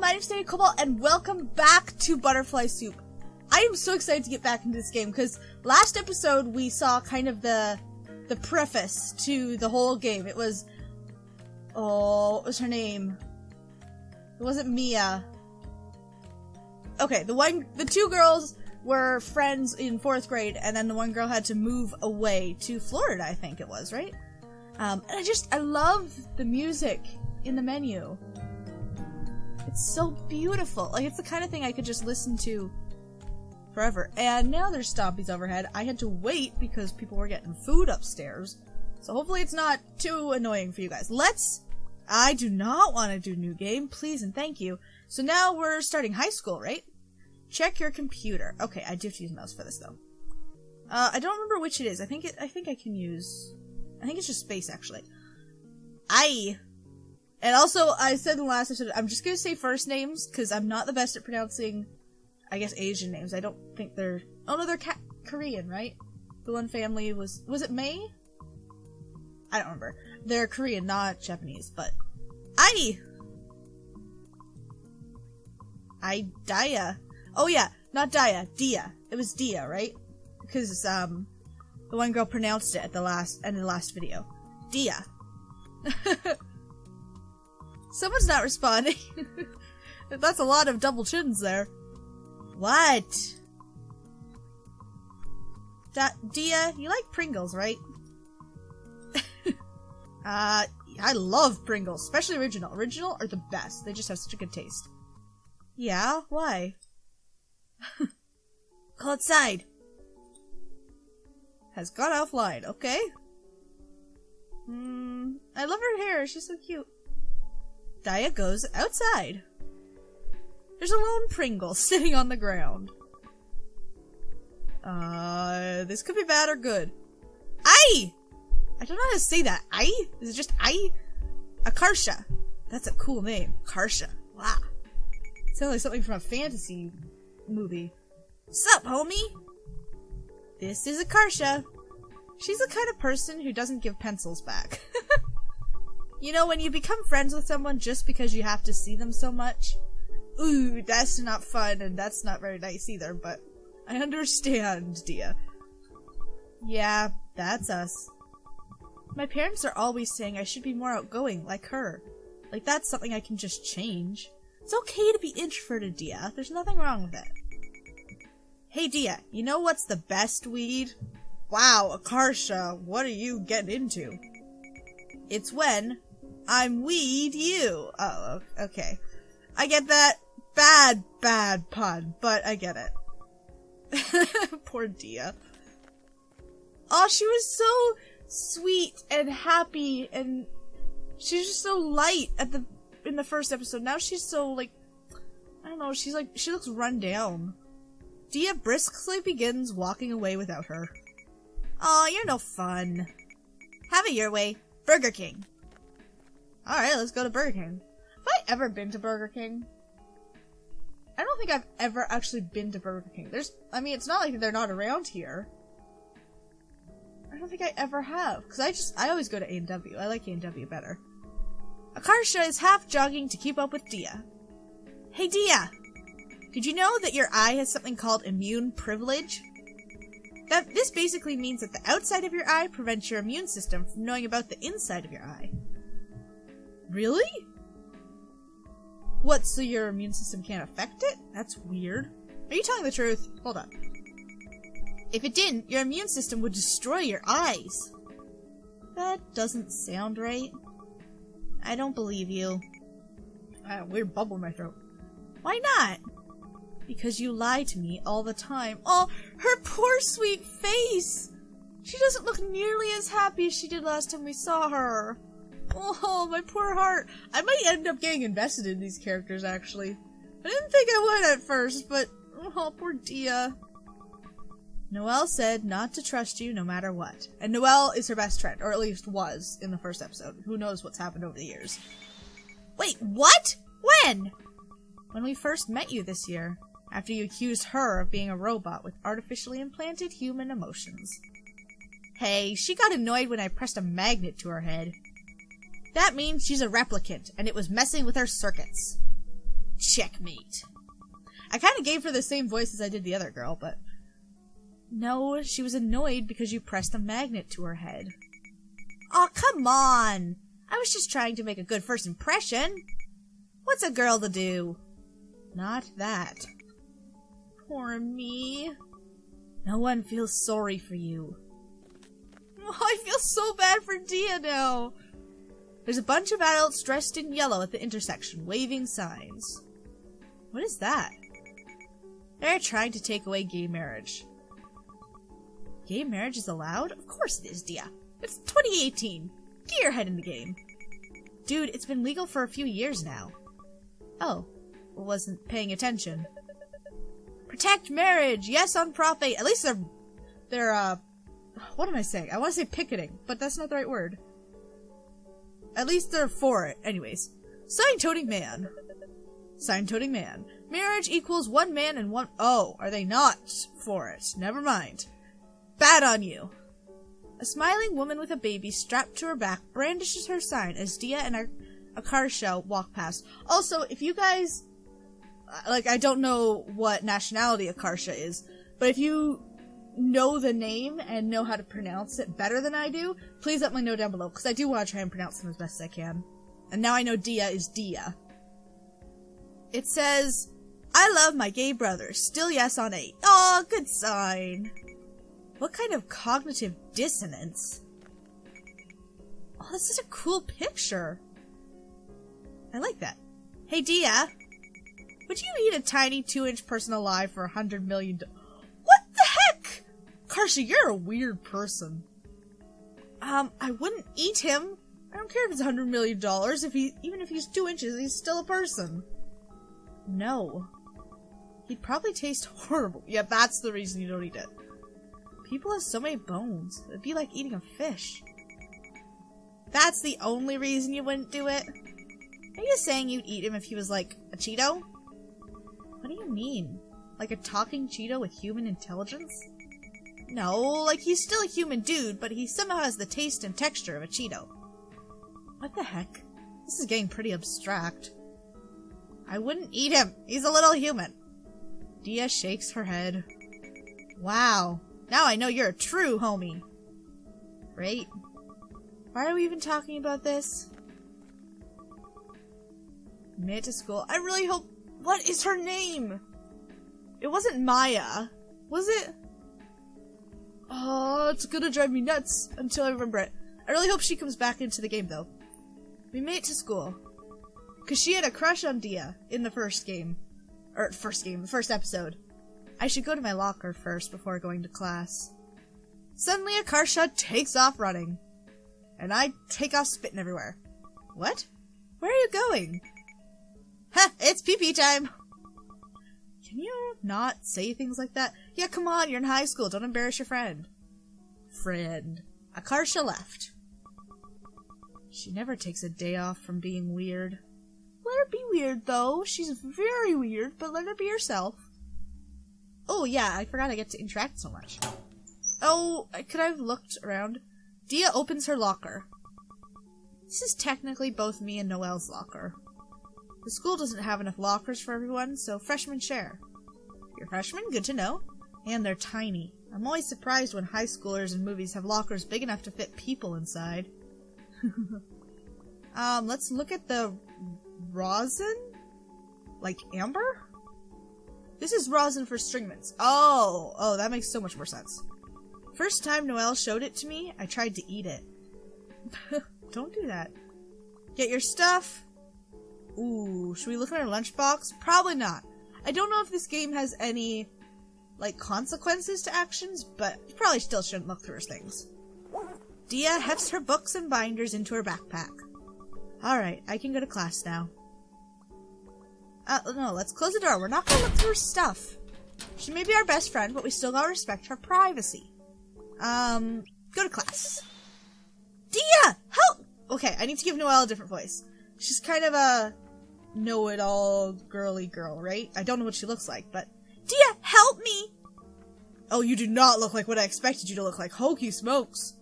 my name's Danny Cobalt, and welcome back to Butterfly Soup. I am so excited to get back into this game, because last episode we saw kind of the preface to the whole game. It was, what was her name? It wasn't Mia. Okay, the two girls were friends in 4th grade, and then the one girl had to move away to Florida, I think it was, right? And I love the music in the menu. It's so beautiful. Like, it's the kind of thing I could just listen to forever. And now there's Stompies overhead. I had to wait because people were getting food upstairs. So hopefully it's not too annoying for you guys. I do not want to do new game, please and thank you. So now we're starting high school, right? Check your computer. Okay, I do have to use mouse for this though. I don't remember which it is. I think I can use, I think it's just space actually. And also, I said in the last episode, I'm just gonna say first names, because I'm not the best at pronouncing, I guess, Asian names. I don't think they're, oh no, they're Korean, right? The one family was it May? I don't remember. They're Korean, not Japanese, but, Daya. Oh yeah, not Daya, Dia. It was Dia, right? Because, the one girl pronounced it at the end of the last video. Dia. Someone's not responding. That's a lot of double chins there. What? Dia, you like Pringles, right? I love Pringles, especially original. Original are the best. They just have such a good taste. Yeah? Why? Go outside. Has gone offline. Okay. I love her hair. She's so cute. Daya goes outside. There's a lone Pringle sitting on the ground. This could be bad or good. I don't know how to say that. Is it just Akarsha. That's a cool name. Akarsha. Wow. Sounds like something from a fantasy movie. Sup, homie? This is Akarsha. She's the kind of person who doesn't give pencils back. You know, when you become friends with someone just because you have to see them so much? Ooh, that's not fun, and that's not very nice either, but I understand, Dia. Yeah, that's us. My parents are always saying I should be more outgoing, like her. Like, that's something I can just change. It's okay to be introverted, Dia. There's nothing wrong with it. Hey, Dia, you know what's the best weed? Wow, Akarsha, what are you getting into? It's when I'm weed you. Oh, okay. I get that. Bad pun, but I get it. Poor Dia. Oh, she was so sweet and happy, and she's just so light in the first episode. Now she's so, like, I don't know, she looks run down. Dia briskly begins walking away without her. Aw, you're no fun. Have it your way. Burger King. Alright, let's go to Burger King. Have I ever been to Burger King? I don't think I've ever actually been to Burger King. It's not like they're not around here. I don't think I ever have. Because I always go to A&W. I like A&W better. Akarsha is half jogging to keep up with Dia. Hey Dia! Did you know that your eye has something called immune privilege? This basically means that the outside of your eye prevents your immune system from knowing about the inside of your eye. Really? What, so your immune system can't affect it? That's weird. Are you telling the truth? Hold on. If it didn't, your immune system would destroy your eyes. That doesn't sound right. I don't believe you. I have a weird bubble in my throat. Why not? Because you lie to me all the time. Oh, her poor sweet face! She doesn't look nearly as happy as she did last time we saw her. Oh, my poor heart. I might end up getting invested in these characters, actually. I didn't think I would at first, but oh, poor Dia. Noelle said not to trust you no matter what. And Noelle is her best friend, or at least was in the first episode. Who knows what's happened over the years. Wait, what? When? When we first met you this year. After you accused her of being a robot with artificially implanted human emotions. Hey, she got annoyed when I pressed a magnet to her head. That means she's a replicant, and it was messing with her circuits. Checkmate. I kind of gave her the same voice as I did the other girl, but... No, she was annoyed because you pressed a magnet to her head. Aw, come on! I was just trying to make a good first impression. What's a girl to do? Not that. Poor me. No one feels sorry for you. Oh, I feel so bad for Dia now. There's a bunch of adults dressed in yellow at the intersection, waving signs. What is that? They're trying to take away gay marriage. Gay marriage is allowed? Of course it is, Dia. It's 2018. Get your head in the game. Dude, it's been legal for a few years now. Oh, wasn't paying attention. Protect marriage! Yes on Prop 8. At least they're what am I saying? I want to say picketing, but that's not the right word. At least they're for it. Anyways. Sign-toting man. Sign-toting man. Marriage equals one man and one... Oh, are they not for it? Never mind. Bad on you. A smiling woman with a baby strapped to her back brandishes her sign as Dia and a car show walk past. Also, if you guys... Like, I don't know what nationality Akarsha is, but if you know the name and know how to pronounce it better than I do, please let me know down below, because I do want to try and pronounce them as best as I can. And now I know Dia is Dia. It says, I love my gay brother. Still yes on 8. Aw, good sign. What kind of cognitive dissonance? Oh, that's such a cool picture. I like that. Hey, Dia. Would you eat a tiny 2-inch person alive for $100 million? What the heck? Karsha, you're a weird person. I wouldn't eat him. I don't care if it's $100 million. Even if he's 2 inches, he's still a person. No. He'd probably taste horrible. Yeah, that's the reason you don't eat it. People have so many bones. It'd be like eating a fish. That's the only reason you wouldn't do it? Are you saying you'd eat him if he was like a Cheeto? What do you mean? Like a talking Cheeto with human intelligence? No, like he's still a human dude, but he somehow has the taste and texture of a Cheeto. What the heck? This is getting pretty abstract. I wouldn't eat him. He's a little human. Dia shakes her head. Wow. Now I know you're a true homie. Great. Why are we even talking about this? Made it to school. I really hope... What is her name? It wasn't Maya. Was it? Oh, it's gonna drive me nuts until I remember it. I really hope she comes back into the game, though. We made it to school. Because she had a crush on Dia in the first game. Or, the first episode. I should go to my locker first before going to class. Suddenly a Karsha takes off running. And I take off spitting everywhere. What? Where are you going? Ha! It's pee-pee time! Can you not say things like that? Yeah, come on, you're in high school. Don't embarrass your friend. Friend. Akarsha left. She never takes a day off from being weird. Let her be weird, though. She's very weird, but let her be herself. Oh, yeah, I forgot I get to interact so much. Oh, could I have looked around? Dia opens her locker. This is technically both me and Noelle's locker. The school doesn't have enough lockers for everyone, so freshmen share. You're freshmen? Good to know. And they're tiny. I'm always surprised when high schoolers in movies have lockers big enough to fit people inside. Let's look at the rosin? Like amber? This is rosin for string mints. Oh, that makes so much more sense. First time Noelle showed it to me, I tried to eat it. Don't do that. Get your stuff. Ooh, should we look at our lunchbox? Probably not. I don't know if this game has any, like, consequences to actions, but you probably still shouldn't look through her things. Dia hefts her books and binders into her backpack. Alright, I can go to class now. No, let's close the door. We're not gonna look through her stuff. She may be our best friend, but we still gotta respect her privacy. Go to class. Dia! Help! Okay, I need to give Noelle a different voice. She's kind of a know-it-all girly girl, right? I don't know what she looks like, but... Dia, help me! Oh, you do not look like what I expected you to look like. Hokey smokes.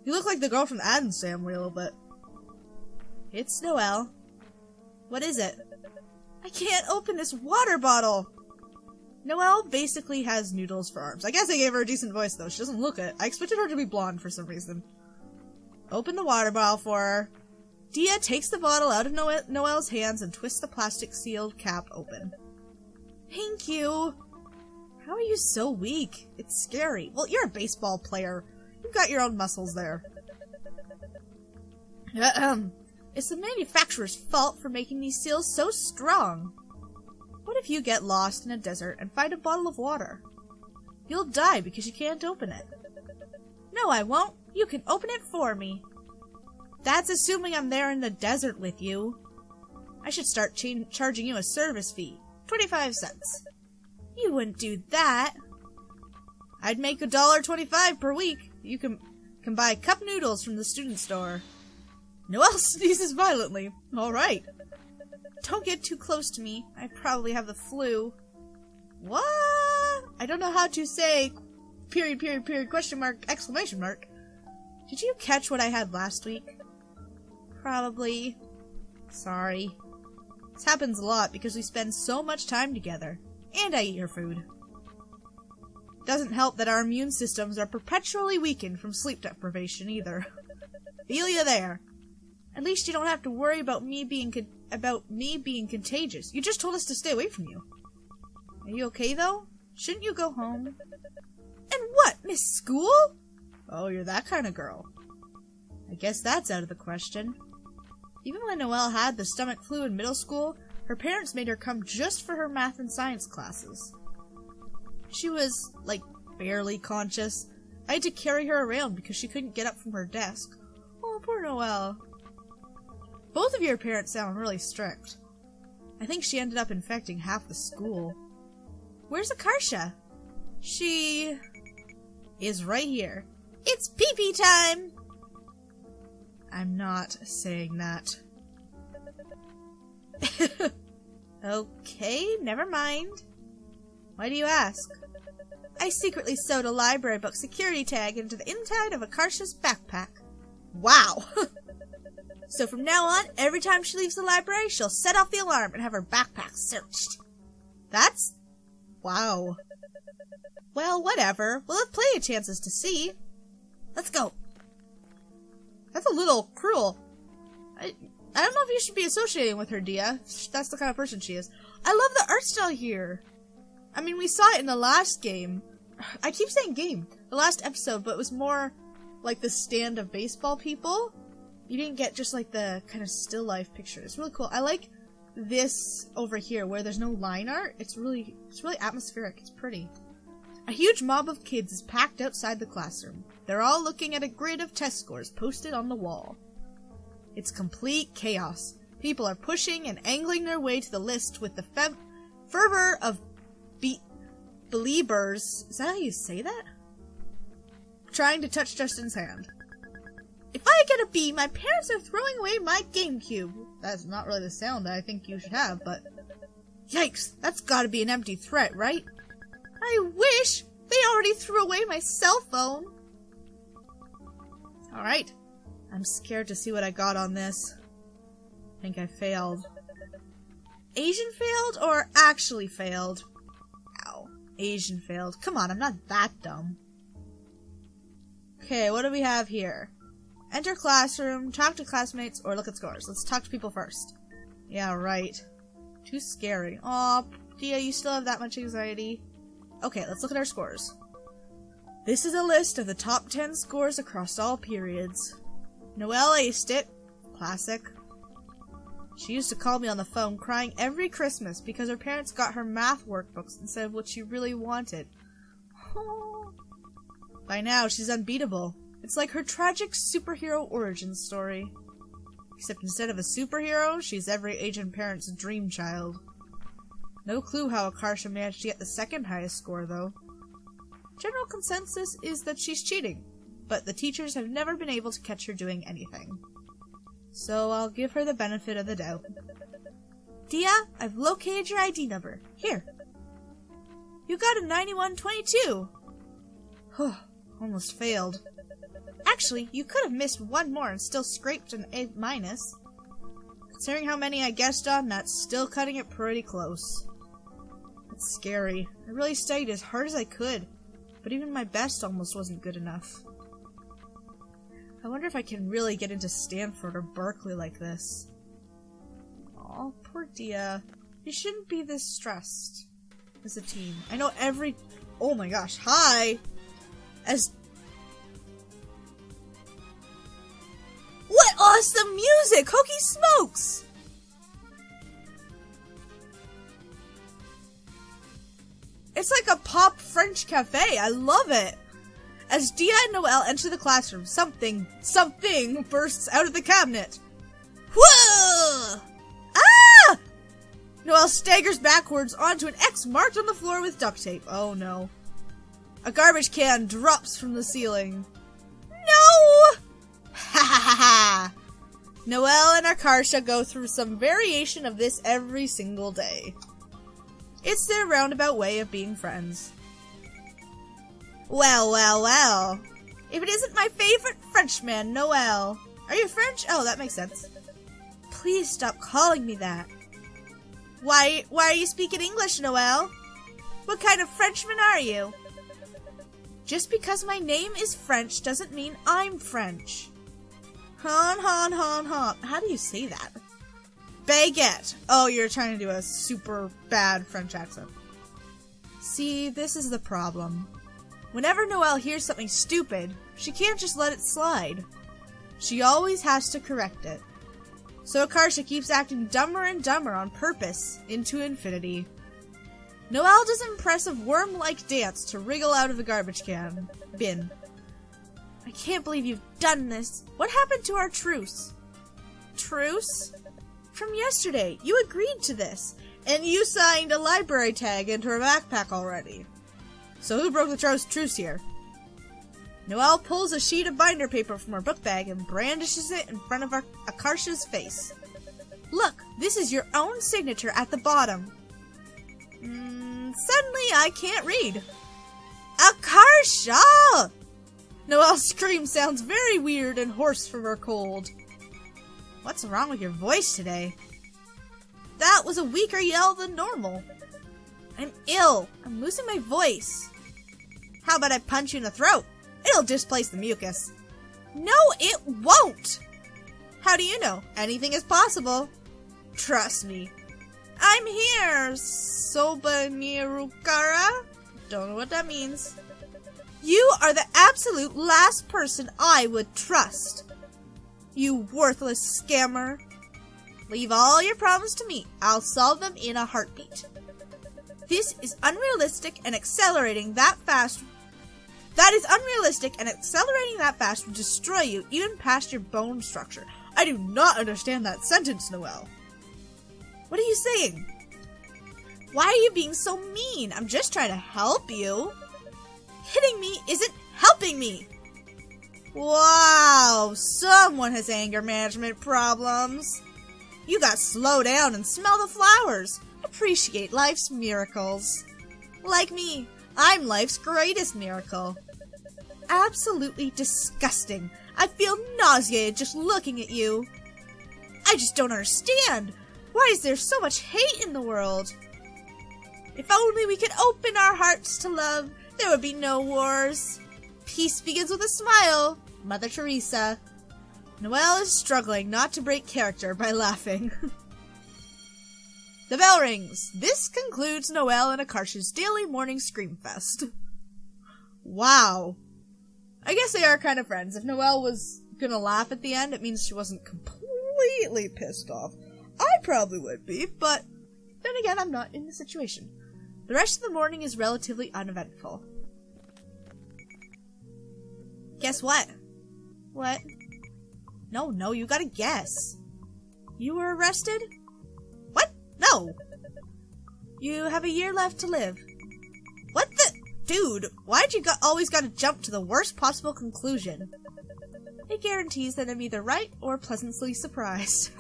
You look like the girl from the Addams Family a little bit. It's Noelle. What is it? I can't open this water bottle! Noelle basically has noodles for arms. I guess I gave her a decent voice, though. She doesn't look it. I expected her to be blonde for some reason. Open the water bottle for her. Dia takes the bottle out of Noelle's hands and twists the plastic-sealed cap open. Thank you. How are you so weak? It's scary. Well, you're a baseball player. You've got your own muscles there. It's the manufacturer's fault for making these seals so strong. What if you get lost in a desert and find a bottle of water? You'll die because you can't open it. No, I won't. You can open it for me. That's assuming I'm there in the desert with you. I should start charging you a service fee. 25 cents. You wouldn't do that. I'd make $1.25 per week. You can buy cup noodles from the student store. Noelle sneezes violently. All right. Don't get too close to me. I probably have the flu. What? I don't know how to say period, period, period, question mark, exclamation mark. Did you catch what I had last week? Probably. Sorry. This happens a lot because we spend so much time together. And I eat your food. Doesn't help that our immune systems are perpetually weakened from sleep deprivation either. Feel ya there. At least you don't have to worry about me being contagious. You just told us to stay away from you. Are you okay though? Shouldn't you go home? And what, miss school? Oh, you're that kind of girl. I guess that's out of the question. Even when Noelle had the stomach flu in middle school, her parents made her come just for her math and science classes. She was, like, barely conscious. I had to carry her around because she couldn't get up from her desk. Oh, poor Noelle. Both of your parents sound really strict. I think she ended up infecting half the school. Where's Akarsha? She is right here. It's pee-pee time! I'm not saying that. Okay, never mind. Why do you ask? I secretly sewed a library book security tag into the inside of Akarsha's backpack. Wow! So from now on, every time she leaves the library, she'll set off the alarm and have her backpack searched. That's... wow. Well, whatever. We'll have plenty of chances to see. Let's go. That's a little cruel. I don't know if you should be associating with her, Dia. That's the kind of person she is. I love the art style here. I mean, we saw it in the last game. I keep saying game. The last episode, but it was more like the stand of baseball people. You didn't get just like the kind of still life picture. It's really cool. I like this over here where there's no line art. It's really atmospheric. It's pretty. A huge mob of kids is packed outside the classroom. They're all looking at a grid of test scores posted on the wall. It's complete chaos. People are pushing and angling their way to the list with the fervor of believers. Is that how you say that? Trying to touch Justin's hand. If I get a B, my parents are throwing away my GameCube. That's not really the sound that I think you should have, but... Yikes, that's gotta be an empty threat, right? I wish! They already threw away my cell phone! Alright. I'm scared to see what I got on this. I think I failed. Asian failed or actually failed? Ow. Asian failed. Come on, I'm not that dumb. Okay, what do we have here? Enter classroom, talk to classmates, or look at scores. Let's talk to people first. Yeah, right. Too scary. Aw, Dia, you still have that much anxiety? Okay, let's look at our scores. This is a list of the top 10 scores across all periods. Noelle aced it. Classic. She used to call me on the phone crying every Christmas because her parents got her math workbooks instead of what she really wanted. By now, she's unbeatable. It's like her tragic superhero origin story. Except instead of a superhero, she's every Asian parent's dream child. No clue how Akarsha managed to get the second highest score, though. General consensus is that she's cheating, but the teachers have never been able to catch her doing anything. So I'll give her the benefit of the doubt. Dia, I've located your ID number. Here. You got a 9122. Almost failed. Actually, you could have missed one more and still scraped an A-. Considering how many I guessed on, that's still cutting it pretty close. It's scary. I really studied as hard as I could, but even my best almost wasn't good enough. I wonder if I can really get into Stanford or Berkeley like this. Aw, poor Dia. You shouldn't be this stressed as a teen. I know every... Oh my gosh, hi! What awesome music! Hokey smokes! It's like a pop French cafe. I love it. As Dia and Noelle enter the classroom, something bursts out of the cabinet. Whoa! Ah! Noelle staggers backwards onto an X marked on the floor with duct tape. Oh no. A garbage can drops from the ceiling. No! Ha ha ha ha! Noelle and Akarsha go through some variation of this every single day. It's their roundabout way of being friends. Well, well, well. If it isn't my favorite Frenchman, Noelle. Are you French? Oh, that makes sense. Please stop calling me that. Why are you speaking English, Noelle? What kind of Frenchman are you? Just because my name is French doesn't mean I'm French. Han, han, han, han. How do you say that? Baguette. Oh, you're trying to do a super bad French accent. See, this is the problem. Whenever Noelle hears something stupid, she can't just let it slide. She always has to correct it. So Akarsha keeps acting dumber and dumber on purpose, into infinity. Noelle does an impressive worm-like dance to wriggle out of the garbage bin. I can't believe you've done this. What happened to our truce? Truce? From yesterday. You agreed to this. And you signed a library tag into her backpack already. So who broke the truce here? Noelle pulls a sheet of binder paper from her book bag and brandishes it in front of Akarsha's face. Look, this is your own signature at the bottom. Suddenly I can't read. Akarsha! Noelle's scream sounds very weird and hoarse from her cold. What's wrong with your voice today? That was a weaker yell than normal. I'm ill. I'm losing my voice. How about I punch you in the throat? It'll displace the mucus. No, it won't! How do you know? Anything is possible. Trust me. I'm here, Sobanirukara. Don't know what that means. You are the absolute last person I would trust. You worthless scammer. Leave all your problems to me. I'll solve them in a heartbeat. This is unrealistic and accelerating that fast. That is unrealistic and accelerating that fast will destroy you even past your bone structure. I do not understand that sentence, Noelle. What are you saying? Why are you being so mean? I'm just trying to help you. Hitting me isn't helping me. Wow, someone has anger management problems. You gotta slow down and smell the flowers. Appreciate life's miracles. Like me, I'm life's greatest miracle. Absolutely disgusting. I feel nauseated just looking at you. I just don't understand. Why is there so much hate in the world? If only we could open our hearts to love, there would be no wars. Peace begins with a smile. Mother Teresa. Noelle is struggling not to break character by laughing. The bell rings. This concludes Noelle and Akarsha's daily morning screamfest. Wow. I guess they are kind of friends. If Noelle was gonna laugh at the end, it means she wasn't completely pissed off. I probably would be, but then again, I'm not in the situation. The rest of the morning is relatively uneventful. Guess what? What? No, you gotta guess. You were arrested? What? No! You have a year left to live. What the? Dude, why'd you always gotta jump to the worst possible conclusion? It guarantees that I'm either right or pleasantly surprised.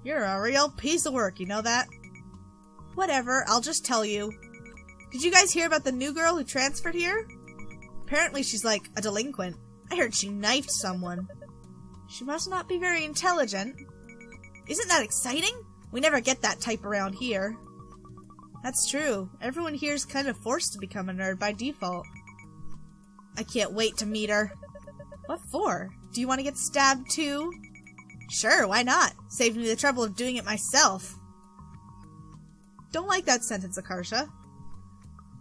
You're a real piece of work, you know that? Whatever, I'll just tell you. Did you guys hear about the new girl who transferred here? Apparently she's like a delinquent. I heard she knifed someone. She must not be very intelligent. Isn't that exciting? We never get that type around here. That's true. Everyone here's kind of forced to become a nerd by default. I can't wait to meet her. What for? Do you want to get stabbed too? Sure, why not? Saved me the trouble of doing it myself. Don't like that sentence, Akarsha.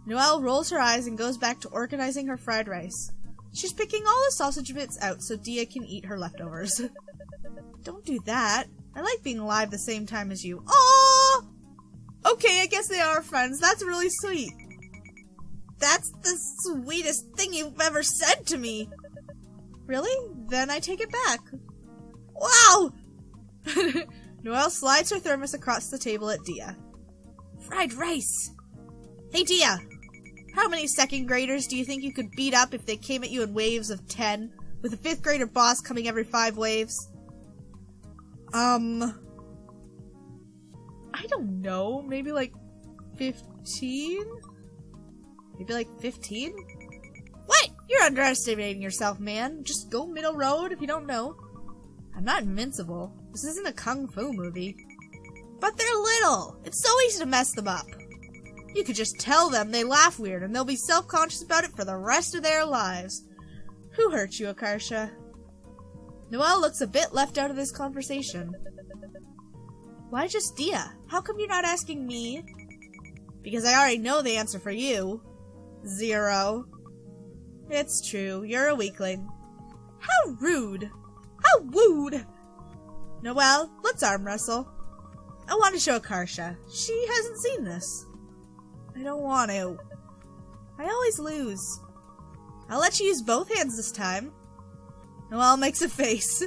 Noelle rolls her eyes and goes back to organizing her fried rice. She's picking all the sausage bits out so Dia can eat her leftovers. Don't do that. I like being alive the same time as you. Aww! Okay, I guess they are friends. That's really sweet. That's the sweetest thing you've ever said to me. Really? Then I take it back. Wow! Noelle slides her thermos across the table at Dia. Fried rice! Hey Dia! How many second graders do you think you could beat up if they came at you in waves of 10, with a 5th grader boss coming every 5 waves? I don't know. Maybe like 15? Maybe like 15? What? You're underestimating yourself, man. Just go middle road if you don't know. I'm not invincible. This isn't a kung fu movie. But they're little. It's so easy to mess them up. You could just tell them they laugh weird and they'll be self-conscious about it for the rest of their lives. Who hurt you, Akarsha? Noelle looks a bit left out of this conversation. Why just Dia? How come you're not asking me? Because I already know the answer for you. 0. It's true, you're a weakling. How rude! How wooed! Noelle, let's arm wrestle. I want to show Akarsha. She hasn't seen this. I don't want to. I always lose. I'll let you use both hands this time. Noelle makes a face.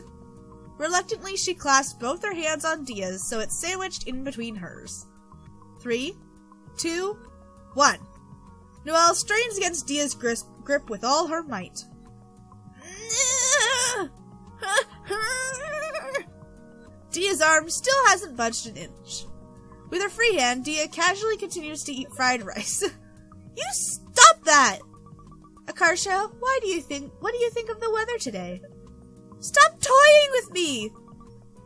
Reluctantly, she clasps both her hands on Dia's so it's sandwiched in between hers. 3, 2, 1. Noelle strains against Dia's grip with all her might. Dia's arm still hasn't budged an inch. With her free hand, Dia casually continues to eat fried rice. You stop that! Akarsha, what do you think of the weather today? Stop toying with me!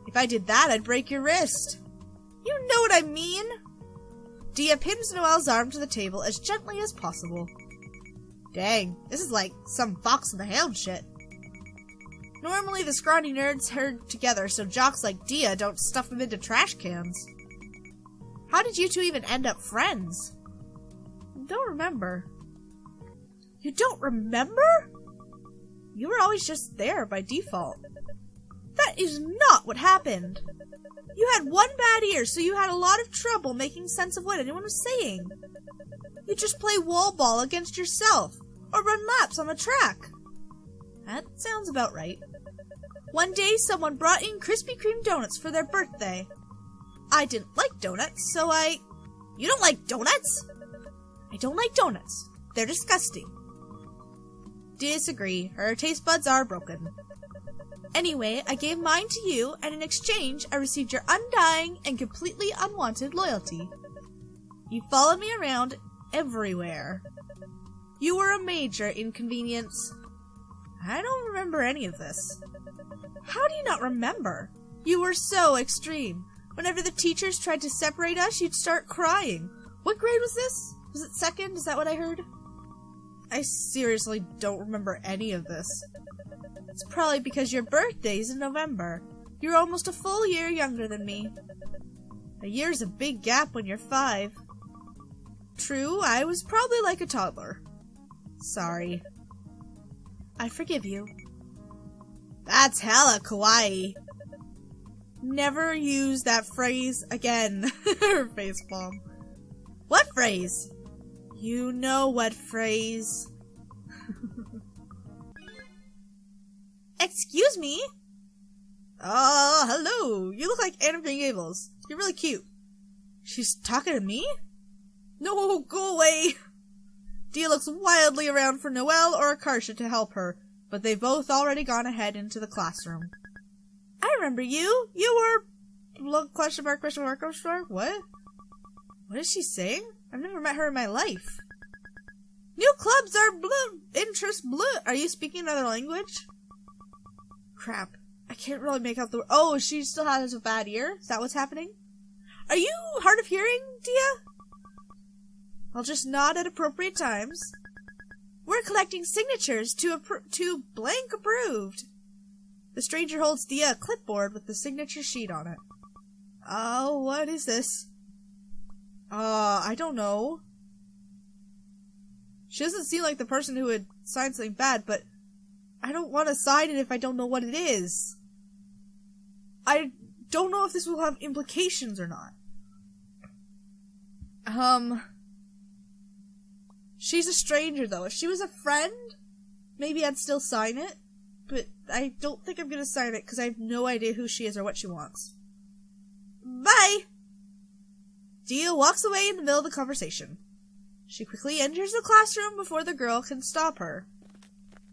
If I did that, I'd break your wrist. You know what I mean? Dia pins Noelle's arm to the table as gently as possible. Dang, this is like some Fox and the Hound shit. Normally the scrawny nerds herd together so jocks like Dia don't stuff them into trash cans. How did you two even end up friends? Don't remember. You don't remember? You were always just there by default. That is not what happened. You had one bad ear, so you had a lot of trouble making sense of what anyone was saying. You just play wall ball against yourself, or run laps on the track. That sounds about right. One day, someone brought in Krispy Kreme donuts for their birthday. I didn't like donuts, so You don't like donuts? I don't like donuts. They're disgusting. Disagree. Her taste buds are broken. Anyway, I gave mine to you, and in exchange, I received your undying and completely unwanted loyalty. You followed me around everywhere. You were a major inconvenience. I don't remember any of this. How do you not remember? You were so extreme. Whenever the teachers tried to separate us, you'd start crying. What grade was this? Was it 2nd? Is that what I heard? I seriously don't remember any of this. It's probably because your birthday's in November. You're almost a full year younger than me. A year's a big gap when you're 5. True, I was probably like a toddler. Sorry. I forgive you. That's hella kawaii. Never use that phrase again. Her facepalm. What phrase? You know what phrase. Excuse me? Oh, hello. You look like Anna Green Gables. You're really cute. She's talking to me? No, go away. Dia looks wildly around for Noelle or Akarsha to help her, but they've both already gone ahead into the classroom. I remember you. You were... Question mark, question mark, question mark. What? What is she saying? I've never met her in my life. New clubs are blue. Interest blue. Are you speaking another language? Crap. I can't really make out the... Oh, she still has a bad ear? Is that what's happening? Are you hard of hearing, Dia? I'll just nod at appropriate times. We're collecting signatures to blank approved. The stranger holds Dia a clipboard with the signature sheet on it. Oh, what is this? I don't know. She doesn't seem like the person who would sign something bad, but I don't want to sign it if I don't know what it is. I don't know if this will have implications or not. She's a stranger, though. If she was a friend, maybe I'd still sign it. But I don't think I'm gonna sign it because I have no idea who she is or what she wants. Bye! Dia walks away in the middle of the conversation. She quickly enters the classroom before the girl can stop her.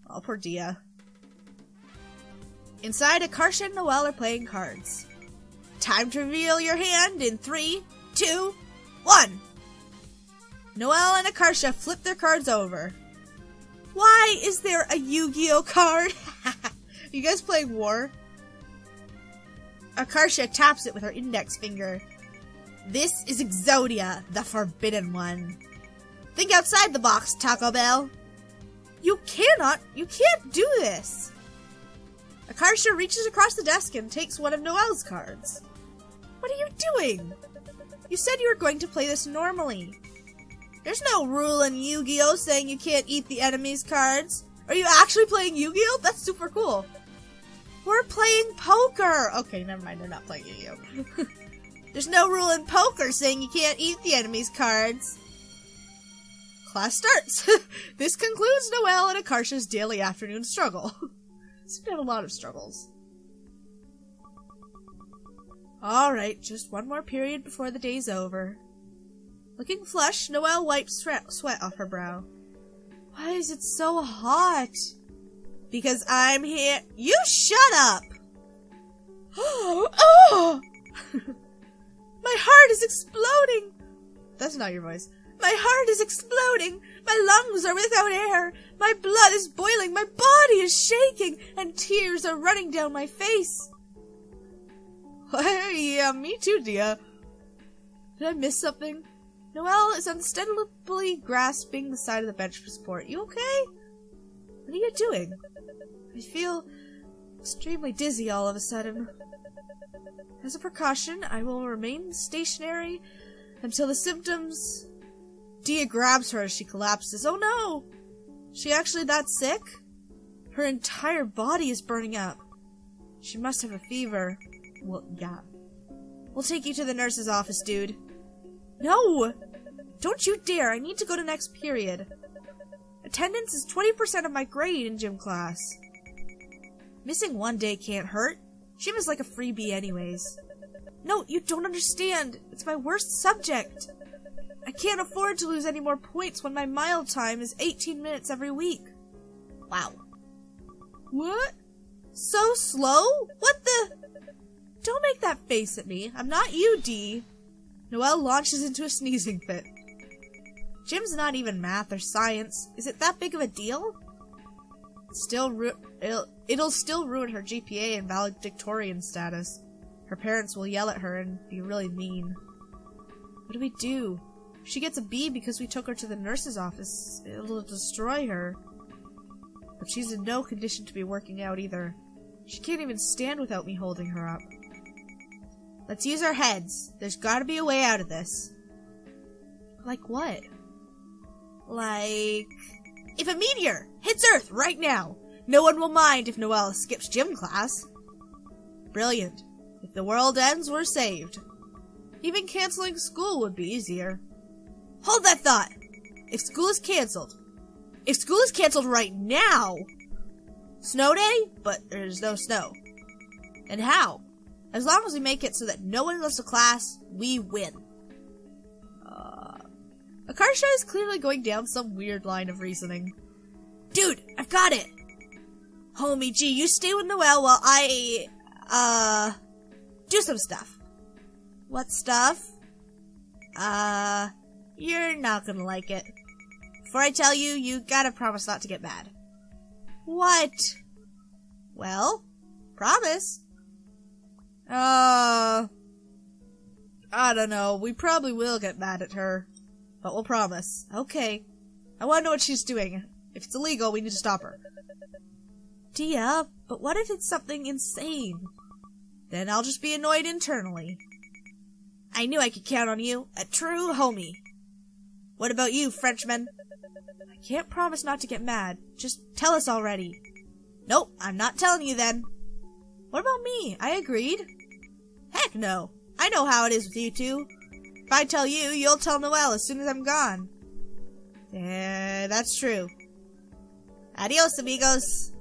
Oh, poor Dia. Inside, Akarsha and Noelle are playing cards. Time to reveal your hand in 3, 2, 1! Noelle and Akarsha flip their cards over. Why is there a Yu-Gi-Oh card? You guys playing War? Akarsha taps it with her index finger. This is Exodia, the Forbidden One. Think outside the box, Taco Bell. You can't do this. Akarsha reaches across the desk and takes one of Noelle's cards. What are you doing? You said you were going to play this normally. There's no rule in Yu-Gi-Oh! Saying you can't eat the enemy's cards. Are you actually playing Yu-Gi-Oh? That's super cool. We're playing poker! Okay, never mind, they're not playing Yu-Gi-Oh! There's no rule in poker saying you can't eat the enemy's cards. Class starts! This concludes Noelle and Akarsha's daily afternoon struggle. Seem to have a lot of struggles. Alright, just one more period before the day's over. Looking flushed, Noelle wipes sweat off her brow. Why is it so hot? Because I'm here. You shut up! Oh! My heart is exploding! That's not your voice. My heart is exploding! My lungs are without air! My blood is boiling! My body is shaking! And tears are running down my face! Yeah, me too, Dia. Did I miss something? Noelle is unsteadily grasping the side of the bench for support. You okay? What are you doing? I feel extremely dizzy all of a sudden. As a precaution, I will remain stationary until the symptoms... Dia grabs her as she collapses. Oh no! She actually that sick? Her entire body is burning up. She must have a fever. Well, yeah. We'll take you to the nurse's office, dude. No! Don't you dare! I need to go to next period. Attendance is 20% of my grade in gym class. Missing one day can't hurt. Gym is like a freebie anyways. No, you don't understand. It's my worst subject. I can't afford to lose any more points when my mile time is 18 minutes every week. Wow. What? So slow? What the? Don't make that face at me. I'm not you, Dee. Noelle launches into a sneezing fit. Gym's not even math or science. Is it that big of a deal? It'll still ruin her GPA and valedictorian status. Her parents will yell at her and be really mean. What do we do? If she gets a B because we took her to the nurse's office, it'll destroy her. But she's in no condition to be working out either. She can't even stand without me holding her up. Let's use our heads. There's gotta be a way out of this. Like what? Like... If a meteor hits Earth right now, no one will mind if Noelle skips gym class. Brilliant. If the world ends, we're saved. Even canceling school would be easier. Hold that thought! If school is canceled right now, snow day, but there's no snow. And how? As long as we make it so that no one goes to class, we win. Akarsha is clearly going down some weird line of reasoning. Dude, I've got it! Homie G, you stay with Noelle while I, do some stuff. What stuff? You're not gonna like it. Before I tell you, you gotta promise not to get mad. What? Well, Promise? I don't know. We probably will get mad at her. But we'll promise. Okay. I want to know what she's doing. If it's illegal, we need to stop her. Dia, but what if it's something insane? Then I'll just be annoyed internally. I knew I could count on you. A true homie. What about you, Frenchman? I can't promise not to get mad. Just tell us already. Nope, I'm not telling you then. What about me? I agreed. Heck no. I know how it is with you two. If I tell you, you'll tell Noelle as soon as I'm gone. Yeah, that's true. Adios, amigos.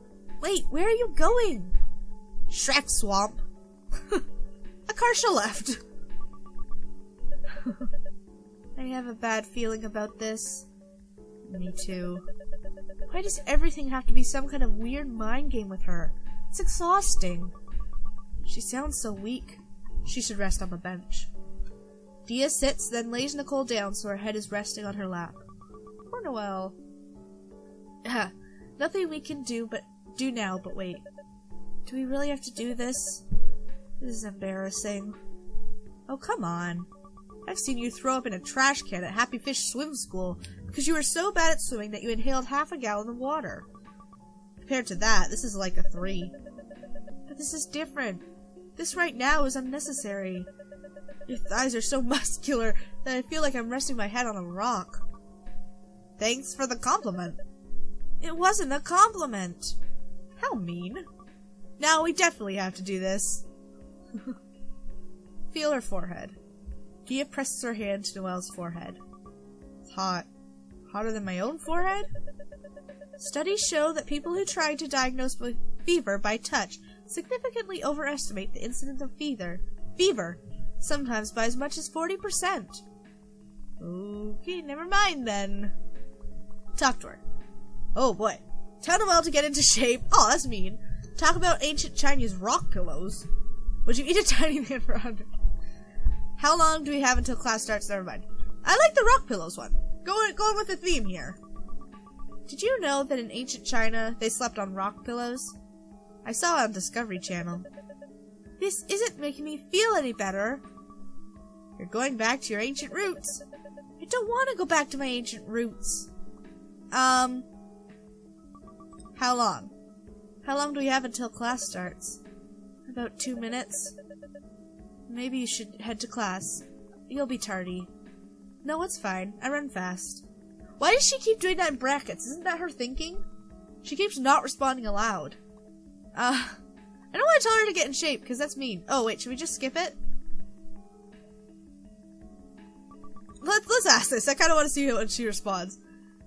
Wait, where are you going? Shrek Swamp. Akarsha left. I have a bad feeling about this. Me too. Why does everything have to be some kind of weird mind game with her? It's exhausting. She sounds so weak. She should rest on the bench. Dia sits, then lays Nicole down so her head is resting on her lap. Poor Noelle. Nothing we can do now, but wait. Do we really have to do this? This is embarrassing. Oh, come on. I've seen you throw up in a trash can at Happy Fish Swim School because you were so bad at swimming that you inhaled half a gallon of water. Compared to that, this is like a 3. But this is different. This right now is unnecessary. Your thighs are so muscular that I feel like I'm resting my head on a rock. Thanks for the compliment. It wasn't a compliment. How mean. Now we definitely have to do this. Feel her forehead. Dia presses her hand to Noelle's forehead. It's hot. Hotter than my own forehead? Studies show that people who try to diagnose fever by touch significantly overestimate the incidence of fever, sometimes by as much as 40%. Okay, never mind then. Talk to her. Oh boy. Tell Noelle to get into shape. Oh, that's mean. Talk about ancient Chinese rock pillows. Would you eat a tiny man for 100? How long do we have until class starts? Never mind. I like the rock pillows one. Going with the theme here. Did you know that in ancient China, they slept on rock pillows? I saw it on Discovery Channel. This isn't making me feel any better. You're going back to your ancient roots. I don't want to go back to my ancient roots. How long? How long do we have until class starts? About 2 minutes. Maybe you should head to class. You'll be tardy. No, it's fine. I run fast. Why does she keep doing that in brackets? Isn't that her thinking? She keeps not responding aloud. I don't want to tell her to get in shape, because that's mean. Oh, wait, should we just skip it? Let's ask this. I kind of want to see how she responds.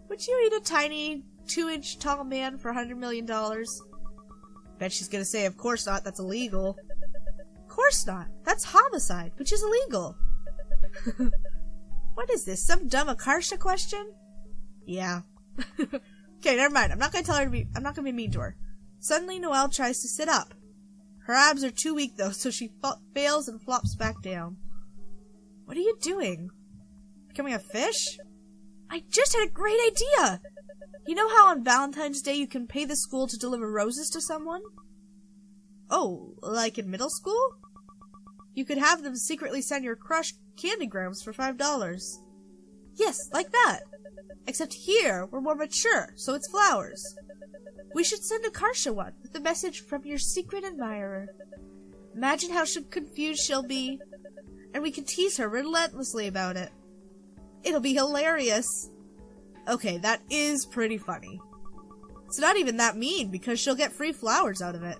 Would you eat a tiny 2-inch tall man for $100 million? Bet she's gonna say, of course not, that's illegal. Of course not. That's homicide, which is illegal. What is this, some dumb Akarsha question? Yeah. Okay, never mind. I'm not gonna be mean to her. Suddenly, Noelle tries to sit up. Her abs are too weak, though, so she fails and flops back down. What are you doing? Becoming a fish? I just had a great idea! You know how on Valentine's Day you can pay the school to deliver roses to someone? Oh, like in middle school? You could have them secretly send your crush candygrams for $5. Yes, like that. Except here, we're more mature, so it's flowers. We should send Akarsha one, with the message from your secret admirer. Imagine how confused she'll be. And we can tease her relentlessly about it. It'll be hilarious. Okay, that is pretty funny. It's not even that mean, because she'll get free flowers out of it.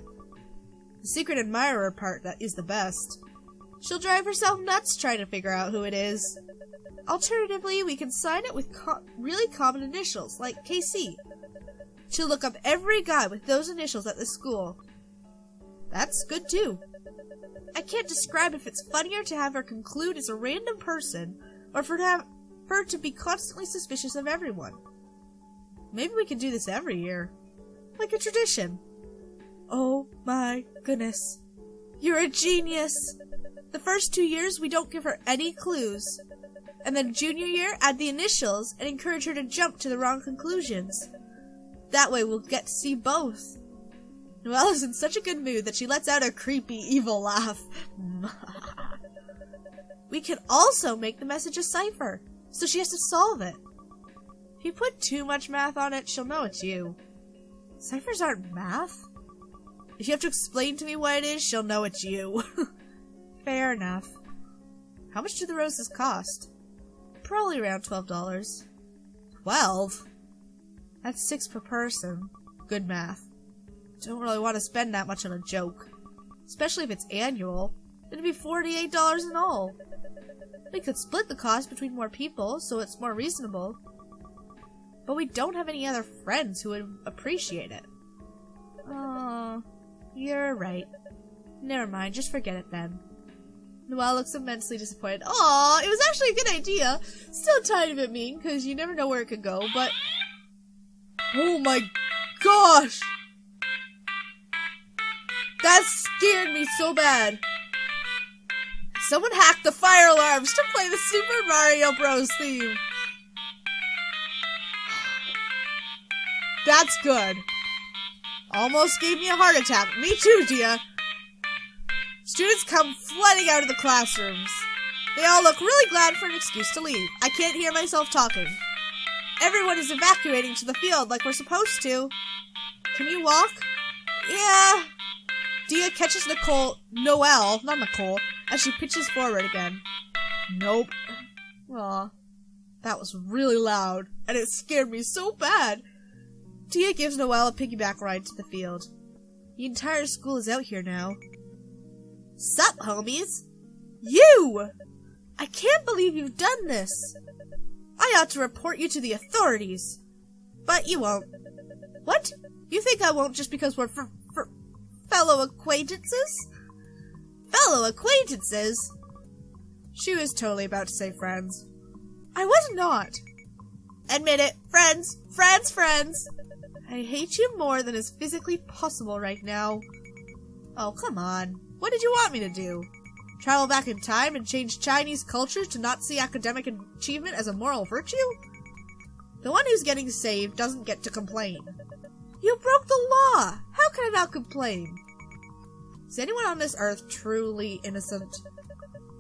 The secret admirer part that is the best. She'll drive herself nuts trying to figure out who it is. Alternatively, we can sign it with really common initials, like KC. She'll look up every guy with those initials at the school. That's good too. I can't describe if it's funnier to have her conclude it's a random person, or for her to be constantly suspicious of everyone. Maybe we can do this every year. Like a tradition. Oh my goodness. You're a genius! The first 2 years we don't give her any clues. And then junior year, add the initials and encourage her to jump to the wrong conclusions. That way we'll get to see both. Noelle is in such a good mood that she lets out a creepy, evil laugh. We can also make the message a cipher, so she has to solve it. If you put too much math on it, she'll know it's you. Ciphers aren't math. If you have to explain to me what it is, she'll know it's you. Fair enough. How much do the roses cost? Probably around $12. 12? That's 6 per person. Good math. Don't really want to spend that much on a joke. Especially if it's annual. It'd be $48 in all. We could split the cost between more people, so it's more reasonable. But we don't have any other friends who would appreciate it. Oh, you're right. Never mind, just forget it then. Noelle looks immensely disappointed. Aw, it was actually a good idea. Still a tiny bit mean, because you never know where it could go, but... Oh my gosh! That scared me so bad. Someone hacked the fire alarms to play the Super Mario Bros. Theme. That's good. Almost gave me a heart attack. Me too, Dia. Students come flooding out of the classrooms. They all look really glad for an excuse to leave. I can't hear myself talking. Everyone is evacuating to the field like we're supposed to. Can you walk? Yeah. Dia catches Noelle, not Nicole, as she pitches forward again. Nope. Aw. That was really loud, and it scared me so bad. Dia gives Noelle a piggyback ride to the field. The entire school is out here now. Sup, homies? You! I can't believe you've done this. I ought to report you to the authorities. But you won't. What? You think I won't just because we're fellow acquaintances? Fellow acquaintances? She was totally about to say friends. I was not. Admit it. Friends. Friends, friends. I hate you more than is physically possible right now. Oh, come on. What did you want me to do? Travel back in time and change Chinese culture to not see academic achievement as a moral virtue? The one who's getting saved doesn't get to complain. You broke the law! How can I not complain? Is anyone on this earth truly innocent?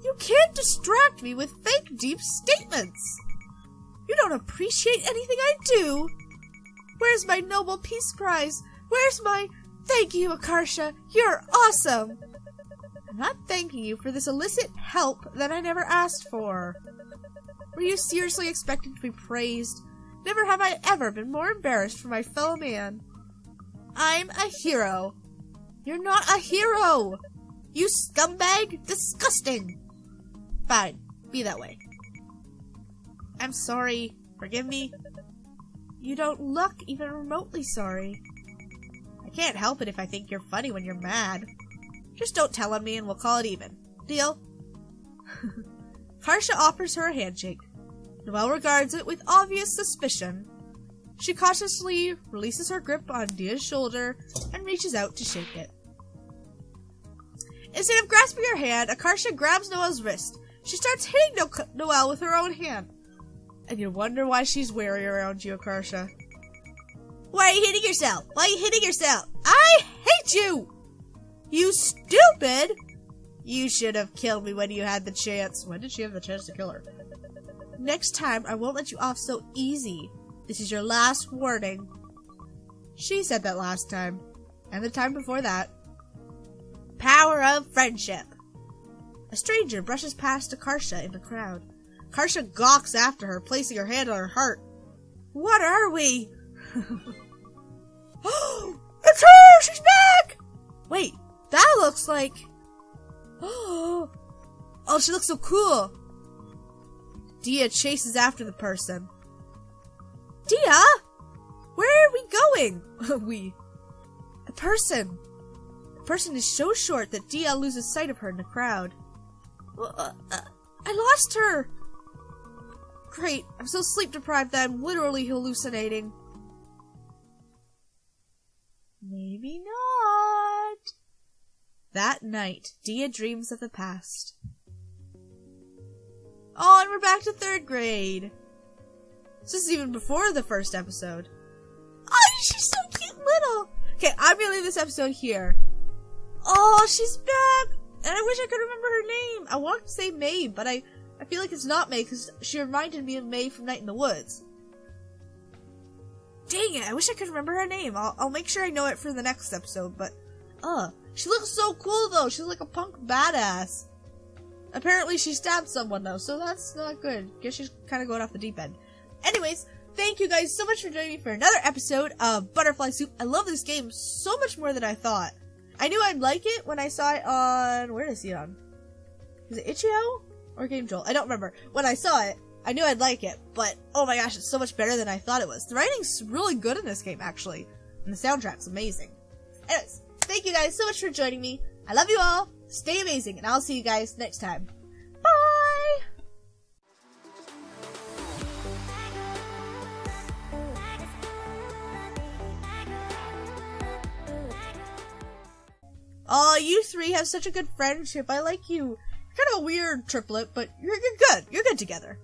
You can't distract me with fake deep statements! You don't appreciate anything I do! Where's my Nobel Peace Prize? Where's my thank you, Akarsha? You're awesome! I'm not thanking you for this illicit help that I never asked for. Were you seriously expecting to be praised? Never have I ever been more embarrassed for my fellow man. I'm a hero. You're not a hero! You scumbag! Disgusting! Fine. Be that way. I'm sorry. Forgive me. You don't look even remotely sorry. I can't help it if I think you're funny when you're mad. Just don't tell on me and we'll call it even. Deal? Karsha offers her a handshake. Noelle regards it with obvious suspicion. She cautiously releases her grip on Dia's shoulder and reaches out to shake it. Instead of grasping her hand, Akarsha grabs Noelle's wrist. She starts hitting Noelle with her own hand. And you wonder why she's wary around you, Akarsha. Why are you hitting yourself? Why are you hitting yourself? I hate you! You stupid! You should have killed me when you had the chance. When did she have the chance to kill her? Next time, I won't let you off so easy. This is your last warning. She said that last time. And the time before that. Power of friendship. A stranger brushes past Akarsha in the crowd. Akarsha gawks after her, placing her hand on her heart. What are we? It's her! She's back! Wait, that looks like... Oh, she looks so cool. Dia chases after the person. Dia? Where are we going? The person. The person is so short that Dia loses sight of her in the crowd. I lost her. Great, I'm so sleep deprived that I'm literally hallucinating. Maybe not. That night, Dia dreams of the past. Oh, and we're back to 3rd grade. This is even before the first episode. Oh, she's so cute little. Okay, I'm gonna leave this episode here. Oh, she's back! And I wish I could remember her name. I want to say May, but I feel like it's not May because she reminded me of May from Night in the Woods. Dang it, I wish I could remember her name. I'll make sure I know it for the next episode, but, she looks so cool though. She's like a punk badass. Apparently she stabbed someone though, so that's not good. Guess she's kind of going off the deep end. Anyways, thank you guys so much for joining me for another episode of Butterfly Soup. I love this game so much more than I thought. I knew I'd like it when I saw it on, where did I see it on? Was it Itch.io or Game Jolt? I don't remember. When I saw it, I knew I'd like it, but oh my gosh, it's so much better than I thought it was. The writing's really good in this game, actually, and the soundtrack's amazing. Anyways, thank you guys so much for joining me. I love you all. Stay amazing, and I'll see you guys next time. Bye! Oh, you three have such a good friendship. I like you. You're kind of a weird triplet, but you're good. You're good together.